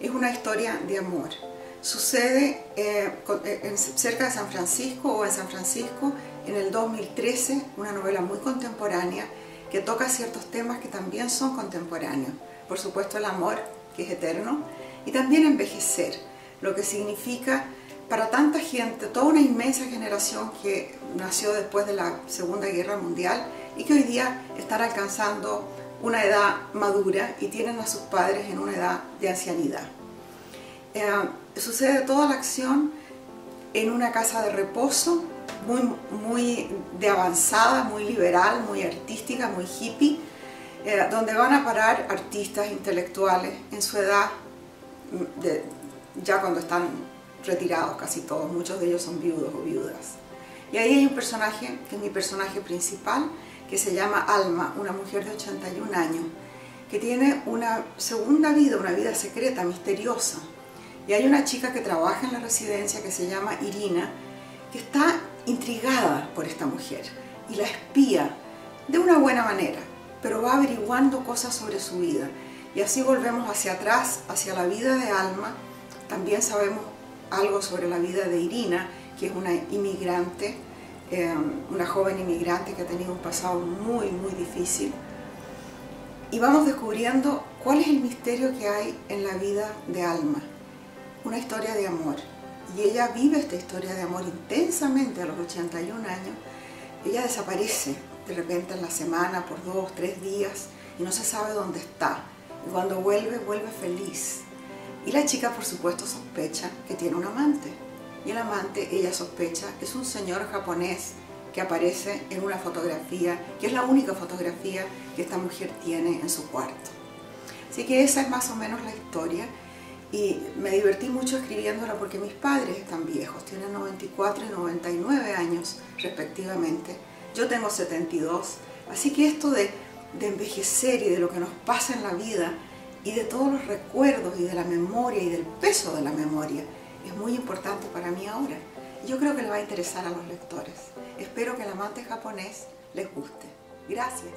es una historia de amor. Sucede cerca de San Francisco o en San Francisco en el 2013, una novela muy contemporánea que toca ciertos temas que también son contemporáneos. Por supuesto el amor, que es eterno, y también envejecer, lo que significa para tanta gente, toda una inmensa generación que nació después de la Segunda Guerra Mundial y que hoy día están alcanzando una edad madura y tienen a sus padres en una edad de ancianidad. Sucede toda la acción en una casa de reposo muy de avanzada, muy liberal, muy artística, muy hippie, donde van a parar artistas intelectuales en su edad, ya cuando están retirados casi todos, muchos de ellos son viudos o viudas. Y ahí hay un personaje, que es mi personaje principal, que se llama Alma, una mujer de 81 años, que tiene una segunda vida, una vida secreta, misteriosa. Y hay una chica que trabaja en la residencia que se llama Irina, que está intrigada por esta mujer y la espía de una buena manera, pero va averiguando cosas sobre su vida. Y así volvemos hacia atrás, hacia la vida de Alma. También sabemos algo sobre la vida de Irina, que es una inmigrante, una joven inmigrante que ha tenido un pasado muy difícil. Y vamos descubriendo cuál es el misterio que hay en la vida de Alma. Una historia de amor. Y ella vive esta historia de amor intensamente a los 81 años. Ella desaparece de repente en la semana por 2 o 3 días y no se sabe dónde está. Y cuando vuelve, vuelve feliz. Y la chica, por supuesto, sospecha que tiene un amante. Y el amante, ella sospecha, es un señor japonés que aparece en una fotografía, que es la única fotografía que esta mujer tiene en su cuarto. Así que esa es más o menos la historia. Y me divertí mucho escribiéndola porque mis padres están viejos, tienen 94 y 99 años respectivamente. Yo tengo 72, así que esto de envejecer y de lo que nos pasa en la vida y de todos los recuerdos y de la memoria y del peso de la memoria es muy importante para mí ahora. Yo creo que le va a interesar a los lectores. Espero que El amante japonés les guste. Gracias.